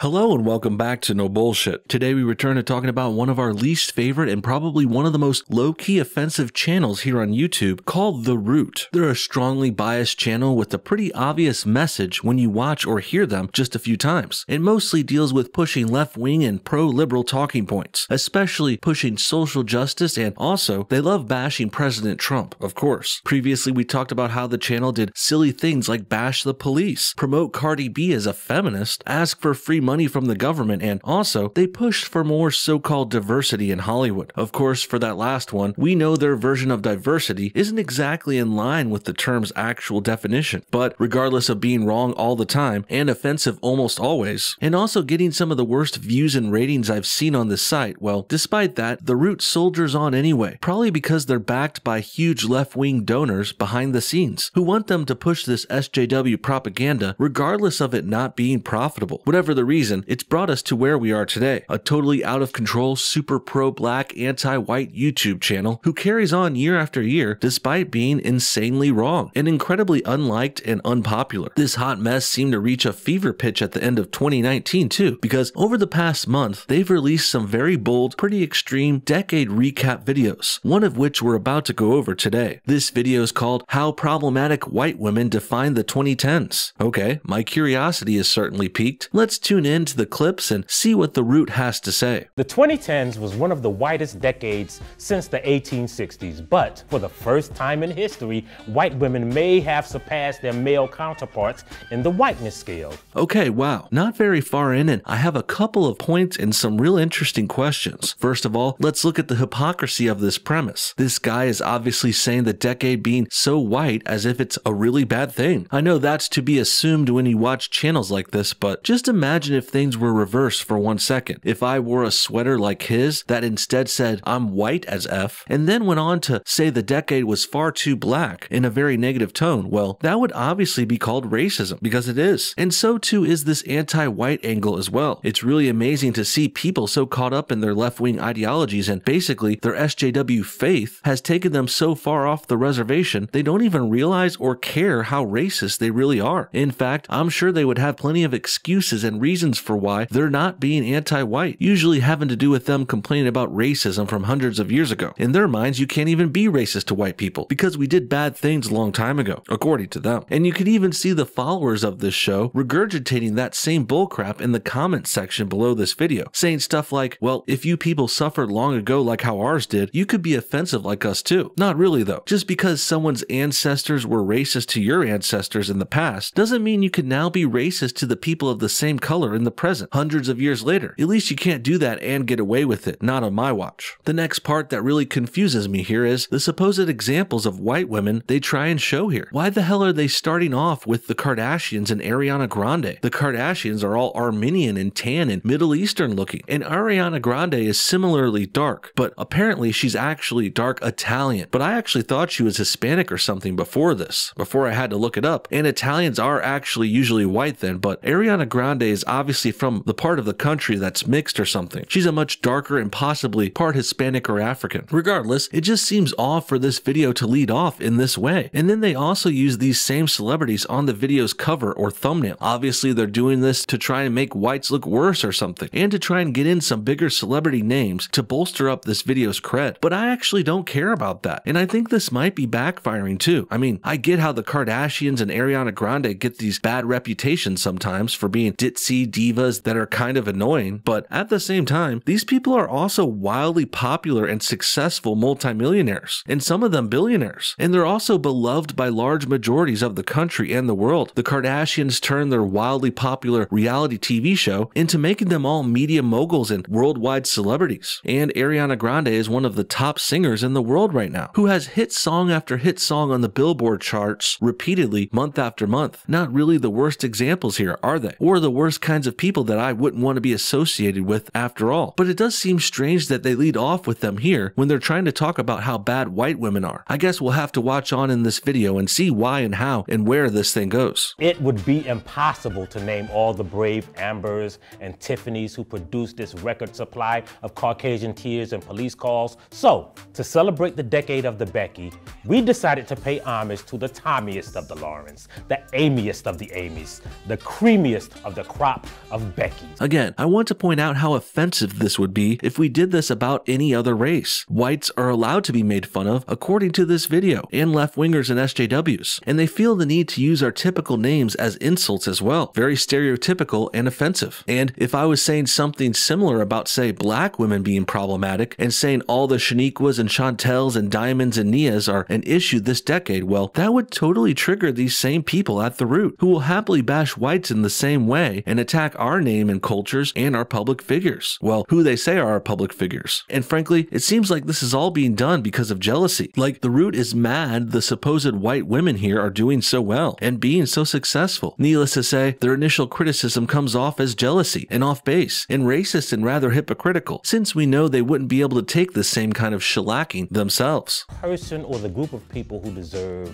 Hello and welcome back to No Bullshit. Today we return to talking about one of our least favorite and probably one of the most low-key offensive channels here on YouTube called The Root. They're a strongly biased channel with a pretty obvious message when you watch or hear them just a few times. It mostly deals with pushing left-wing and pro-liberal talking points, especially pushing social justice, and also they love bashing President Trump, of course. Previously we talked about how the channel did silly things like bash the police, promote Cardi B as a feminist, ask for free money from the government, and also they pushed for more so-called diversity in Hollywood. Of course, for that last one, we know their version of diversity isn't exactly in line with the term's actual definition, but regardless of being wrong all the time and offensive almost always, and also getting some of the worst views and ratings I've seen on this site, well, despite that, The Root soldiers on anyway, probably because they're backed by huge left-wing donors behind the scenes who want them to push this SJW propaganda regardless of it not being profitable. Whatever the reason, it's brought us to where we are today, a totally out of control, super pro-black, anti-white YouTube channel who carries on year after year despite being insanely wrong and incredibly unliked and unpopular. This hot mess seemed to reach a fever pitch at the end of 2019 too, because over the past month, they've released some very bold, pretty extreme decade recap videos, one of which we're about to go over today. This video is called How Problematic White Women Define the 2010s. Okay, my curiosity is certainly piqued. Let's tune into the clips and see what The Root has to say. The 2010s was one of the whitest decades since the 1860s, but for the first time in history, white women may have surpassed their male counterparts in the whiteness scale. Okay, wow, not very far in, and I have a couple of points and some real interesting questions. First of all, let's look at the hypocrisy of this premise. This guy is obviously saying the decade being so white as if it's a really bad thing. I know that's to be assumed when you watch channels like this, but just imagine if things were reversed for 1 second. If I wore a sweater like his that instead said I'm white as F and then went on to say the decade was far too black in a very negative tone, well, that would obviously be called racism, because it is. And so too is this anti-white angle as well. It's really amazing to see people so caught up in their left-wing ideologies, and basically their SJW faith has taken them so far off the reservation they don't even realize or care how racist they really are. In fact, I'm sure they would have plenty of excuses and reasons for why they're not being anti-white, usually having to do with them complaining about racism from hundreds of years ago. In their minds, you can't even be racist to white people because we did bad things a long time ago, according to them. And you could even see the followers of this show regurgitating that same bullcrap in the comments section below this video, saying stuff like, well, if you people suffered long ago like how ours did, you could be offensive like us too. Not really though. Just because someone's ancestors were racist to your ancestors in the past doesn't mean you can now be racist to the people of the same color in the present, hundreds of years later. At least you can't do that and get away with it, not on my watch. The next part that really confuses me here is the supposed examples of white women they try and show here. Why the hell are they starting off with the Kardashians and Ariana Grande? The Kardashians are all Armenian and tan and Middle Eastern looking, and Ariana Grande is similarly dark, but apparently she's actually dark Italian. But I actually thought she was Hispanic or something before this, before I had to look it up, and Italians are actually usually white then, but Ariana Grande is obviously from the part of the country that's mixed or something. She's a much darker and possibly part Hispanic or African. Regardless, it just seems off for this video to lead off in this way. And then they also use these same celebrities on the video's cover or thumbnail. Obviously they're doing this to try and make whites look worse or something, and to try and get in some bigger celebrity names to bolster up this video's cred. But I actually don't care about that, and I think this might be backfiring too. I mean, I get how the Kardashians and Ariana Grande get these bad reputations sometimes for being ditzy divas that are kind of annoying, but at the same time, these people are also wildly popular and successful multimillionaires, and some of them billionaires, and they're also beloved by large majorities of the country and the world. The Kardashians turned their wildly popular reality TV show into making them all media moguls and worldwide celebrities, and Ariana Grande is one of the top singers in the world right now, who has hit song after hit song on the Billboard charts repeatedly month after month. Not really the worst examples here, are they? Or the worst kinds of people that I wouldn't want to be associated with after all. But it does seem strange that they lead off with them here when they're trying to talk about how bad white women are. I guess we'll have to watch on in this video and see why and how and where this thing goes. It would be impossible to name all the brave Ambers and Tiffany's who produced this record supply of Caucasian tears and police calls. So, to celebrate the decade of the Becky, we decided to pay homage to the Tommiest of the Laurens, the Amiest of the Amy's, the creamiest of the crop of Becky. Again, I want to point out how offensive this would be if we did this about any other race. Whites are allowed to be made fun of according to this video, and left-wingers and SJWs, and they feel the need to use our typical names as insults as well. Very stereotypical and offensive. And if I was saying something similar about, say, black women being problematic, and saying all the Shaniquas and Chantels and Diamonds and Nias are an issue this decade, well, that would totally trigger these same people at the root, who will happily bash whites in the same way and attack our name and cultures and our public figures. Well, who they say are our public figures. And frankly, it seems like this is all being done because of jealousy. Like, the root is mad the supposed white women here are doing so well and being so successful. Needless to say, their initial criticism comes off as jealousy and off base and racist and rather hypocritical, since we know they wouldn't be able to take the same kind of shellacking themselves. Person or the group of people who deserve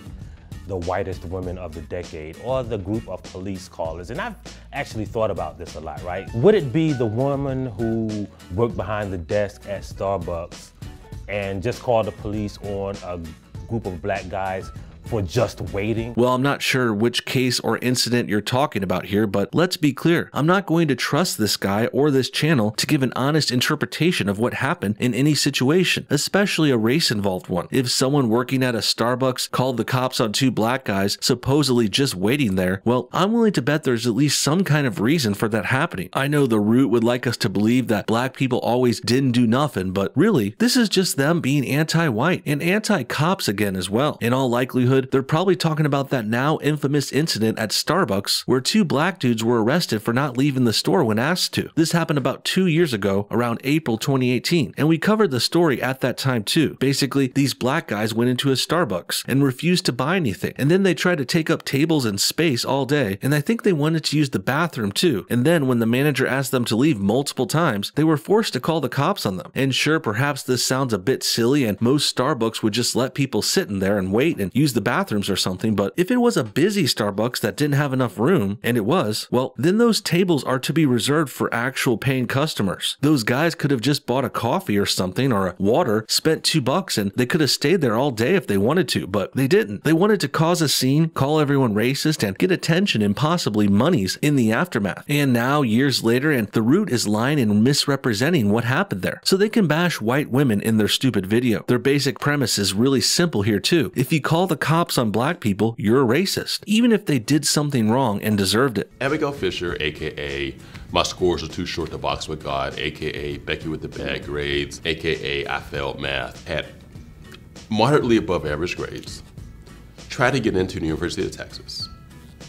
the whitest women of the decade, or the group of police callers. And I've actually thought about this a lot, right? Would it be the woman who worked behind the desk at Starbucks and just called the police on a group of black guys for just waiting? Well, I'm not sure which case or incident you're talking about here, but let's be clear. I'm not going to trust this guy or this channel to give an honest interpretation of what happened in any situation, especially a race-involved one. If someone working at a Starbucks called the cops on two black guys supposedly just waiting there, well, I'm willing to bet there's at least some kind of reason for that happening. I know the root would like us to believe that black people always didn't do nothing, but really, this is just them being anti-white and anti-cops again as well. In all likelihood, they're probably talking about that now infamous incident at Starbucks where two black dudes were arrested for not leaving the store when asked to. This happened about 2 years ago, around April 2018, and we covered the story at that time too. Basically, these black guys went into a Starbucks and refused to buy anything, and then they tried to take up tables and space all day, and I think they wanted to use the bathroom too, and then when the manager asked them to leave multiple times, they were forced to call the cops on them. And sure, perhaps this sounds a bit silly, and most Starbucks would just let people sit in there and wait and use the bathrooms or something, but if it was a busy Starbucks that didn't have enough room, and it was, well, then those tables are to be reserved for actual paying customers. Those guys could have just bought a coffee or something, or a water, spent $2, and they could have stayed there all day if they wanted to, but they didn't. They wanted to cause a scene, call everyone racist, and get attention and possibly monies in the aftermath. And now, years later, and the root is lying and misrepresenting what happened there, so they can bash white women in their stupid video. Their basic premise is really simple here too. If you call the cops on black people, you're a racist, even if they did something wrong and deserved it. Abigail Fisher, aka My Scores Are Too Short to Box with God, aka Becky with the Bad Grades, aka I Failed Math, had moderately above average grades, tried to get into the University of Texas,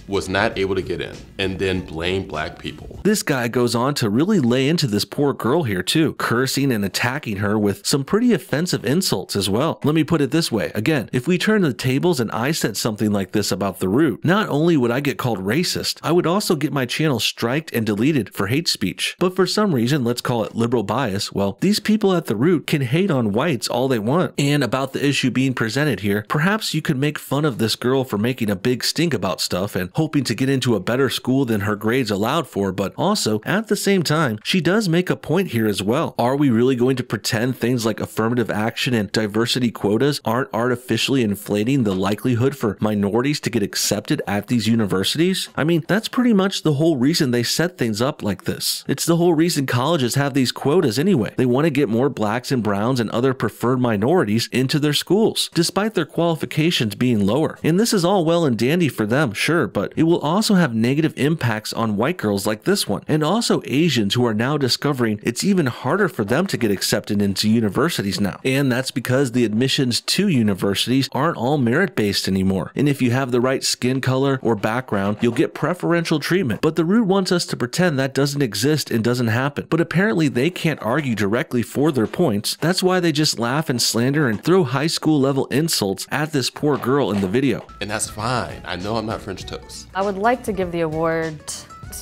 was not able to get in, and then blamed black people. This guy goes on to really lay into this poor girl here too, cursing and attacking her with some pretty offensive insults as well. Let me put it this way. Again, if we turn the tables and I said something like this about the root, not only would I get called racist, I would also get my channel striked and deleted for hate speech. But for some reason, let's call it liberal bias, well, these people at the root can hate on whites all they want. And about the issue being presented here, perhaps you could make fun of this girl for making a big stink about stuff and hoping to get into a better school than her grades allowed for, but also, at the same time, she does make a point here as well. Are we really going to pretend things like affirmative action and diversity quotas aren't artificially inflating the likelihood for minorities to get accepted at these universities? I mean, that's pretty much the whole reason they set things up like this. It's the whole reason colleges have these quotas anyway. They want to get more blacks and browns and other preferred minorities into their schools, despite their qualifications being lower. And this is all well and dandy for them, sure, but it will also have negative impacts on white girls like this one, and also Asians who are now discovering it's even harder for them to get accepted into universities now. And that's because the admissions to universities aren't all merit-based anymore. And if you have the right skin color or background, you'll get preferential treatment. But the root wants us to pretend that doesn't exist and doesn't happen. But apparently they can't argue directly for their points. That's why they just laugh and slander and throw high school level insults at this poor girl in the video. And that's fine. I know I'm not French toast. I would like to give the award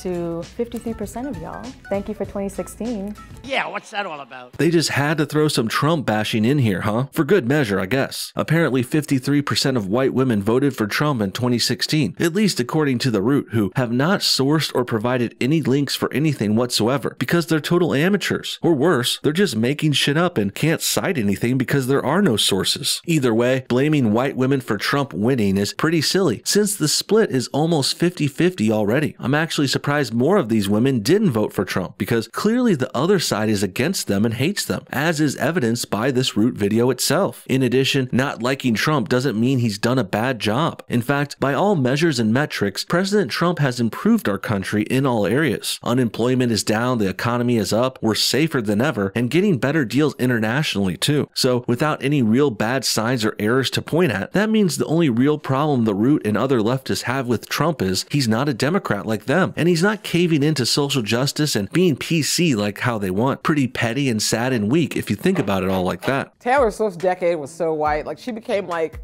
to 53% of y'all. Thank you for 2016. Yeah, what's that all about? They just had to throw some Trump bashing in here, huh? For good measure, I guess. Apparently 53% of white women voted for Trump in 2016, at least according to the root, who have not sourced or provided any links for anything whatsoever because they're total amateurs. Or worse, they're just making shit up and can't cite anything because there are no sources. Either way, blaming white women for Trump winning is pretty silly, since the split is almost 50-50 already. I'm actually surprised more of these women didn't vote for Trump, because clearly the other side is against them and hates them, as is evidenced by this Root video itself. In addition, not liking Trump doesn't mean he's done a bad job. In fact, by all measures and metrics, President Trump has improved our country in all areas. Unemployment is down, the economy is up, we're safer than ever, and getting better deals internationally too. So without any real bad signs or errors to point at, that means the only real problem the Root and other leftists have with Trump is he's not a Democrat like them, and he's not caving into social justice and being PC like how they want. Pretty petty and sad and weak if you think about it all like that. Taylor Swift's decade was so white, like she became like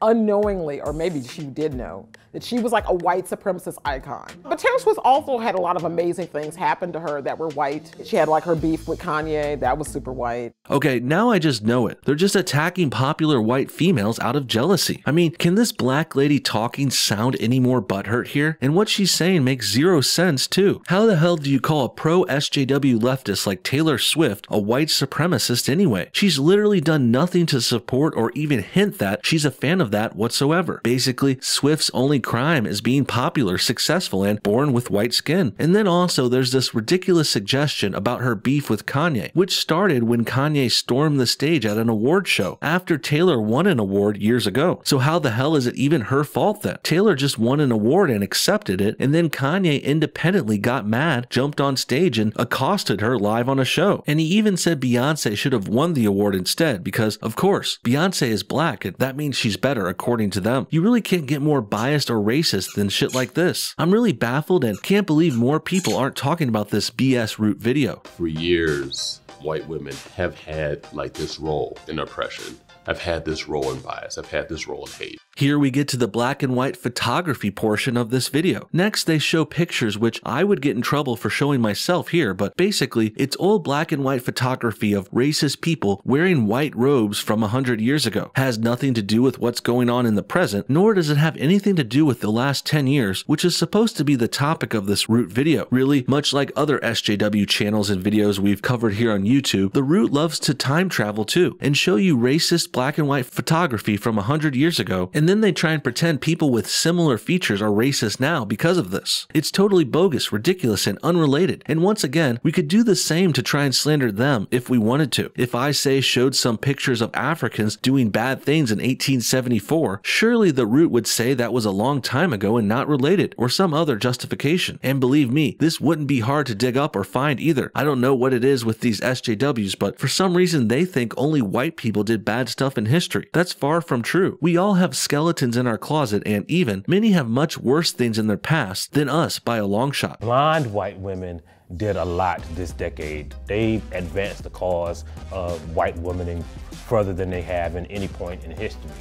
unknowingly, or maybe she did know, that she was like a white supremacist icon. But Taylor Swift also had a lot of amazing things happen to her that were white. She had like her beef with Kanye, that was super white. Okay, now I just know it. They're just attacking popular white females out of jealousy. I mean, can this black lady talking sound any more butthurt here? And what she's saying makes zero sense too. How the hell do you call a pro-SJW leftist like Taylor Swift a white supremacist anyway? She's literally done nothing to support or even hint that she's a fan of that whatsoever. Basically, Swift's only crime is being popular, successful, and born with white skin. And then also there's this ridiculous suggestion about her beef with Kanye, which started when Kanye stormed the stage at an award show after Taylor won an award years ago. So how the hell is it even her fault then? Taylor just won an award and accepted it, and then Kanye independently got mad, jumped on stage, and accosted her live on a show. And he even said Beyonce should have won the award instead because, of course, Beyonce is black and that means she's better according to them. You really can't get more biased or racist than shit like this. I'm really baffled and can't believe more people aren't talking about this BS Root video. For years, white women have had like this role in oppression. I've had this role in bias. I've had this role in hate. Here we get to the black and white photography portion of this video. Next, they show pictures, which I would get in trouble for showing myself here, but basically, it's old black and white photography of racist people wearing white robes from 100 years ago. Has nothing to do with what's going on in the present, nor does it have anything to do with the last 10 years, which is supposed to be the topic of this Root video. Really, much like other SJW channels and videos we've covered here on YouTube, the Root loves to time travel too, and show you racist black and white photography from 100 years ago, and then they try and pretend people with similar features are racist now because of this. It's totally bogus, ridiculous, and unrelated. And once again, we could do the same to try and slander them if we wanted to. If I say showed some pictures of Africans doing bad things in 1874, surely the Root would say that was a long time ago and not related, or some other justification. And believe me, this wouldn't be hard to dig up or find either. I don't know what it is with these SJWs, but for some reason they think only white people did bad stuff in history. That's far from true. We all have skeletons in our closet, and even many have much worse things in their past than us by a long shot. Blonde white women did a lot this decade. They advanced the cause of white women further than they have in any point in history.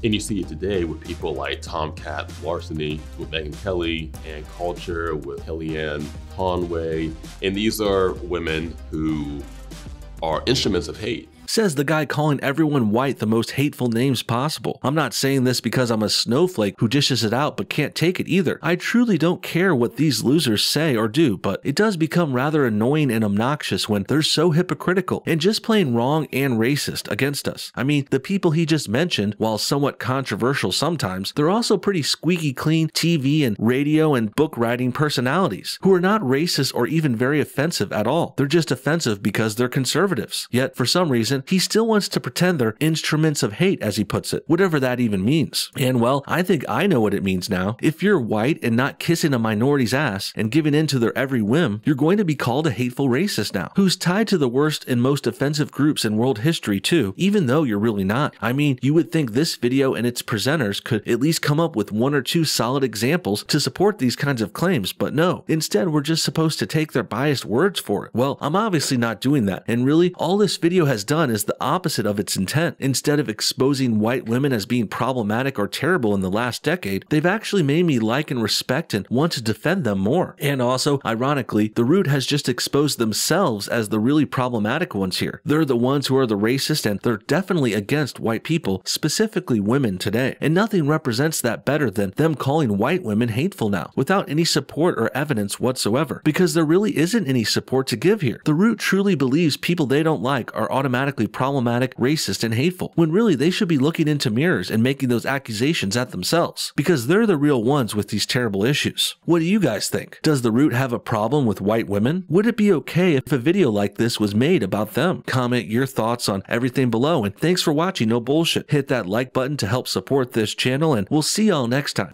And you see it today with people like Tomcat Larceny, with Megyn Kelly, and Culture, with Kellyanne Conway. And these are women who are instruments of hate. Says the guy calling everyone white the most hateful names possible. I'm not saying this because I'm a snowflake who dishes it out but can't take it either. I truly don't care what these losers say or do, but it does become rather annoying and obnoxious when they're so hypocritical and just plain wrong and racist against us. I mean, the people he just mentioned, while somewhat controversial sometimes, they're also pretty squeaky clean TV and radio and book writing personalities who are not racist or even very offensive at all. They're just offensive because they're conservatives. Yet, for some reason, he still wants to pretend they're instruments of hate, as he puts it, whatever that even means. And well, I think I know what it means now. If you're white and not kissing a minority's ass and giving in to their every whim, you're going to be called a hateful racist now, who's tied to the worst and most offensive groups in world history too, even though you're really not. I mean, you would think this video and its presenters could at least come up with one or two solid examples to support these kinds of claims, but no. Instead, we're just supposed to take their biased words for it. Well, I'm obviously not doing that, and really, all this video has done is the opposite of its intent. Instead of exposing white women as being problematic or terrible in the last decade, they've actually made me like and respect and want to defend them more. And also, ironically, the Root has just exposed themselves as the really problematic ones here. They're the ones who are the racist, and they're definitely against white people, specifically women today. And nothing represents that better than them calling white women hateful now, without any support or evidence whatsoever, because there really isn't any support to give here. The Root truly believes people they don't like are automatically automatically problematic, racist, and hateful, when really they should be looking into mirrors and making those accusations at themselves, because they're the real ones with these terrible issues. What do you guys think? Does The Root have a problem with white women? Would it be okay if a video like this was made about them? Comment your thoughts on everything below, and thanks for watching No Bullshit. Hit that like button to help support this channel, and we'll see y'all next time.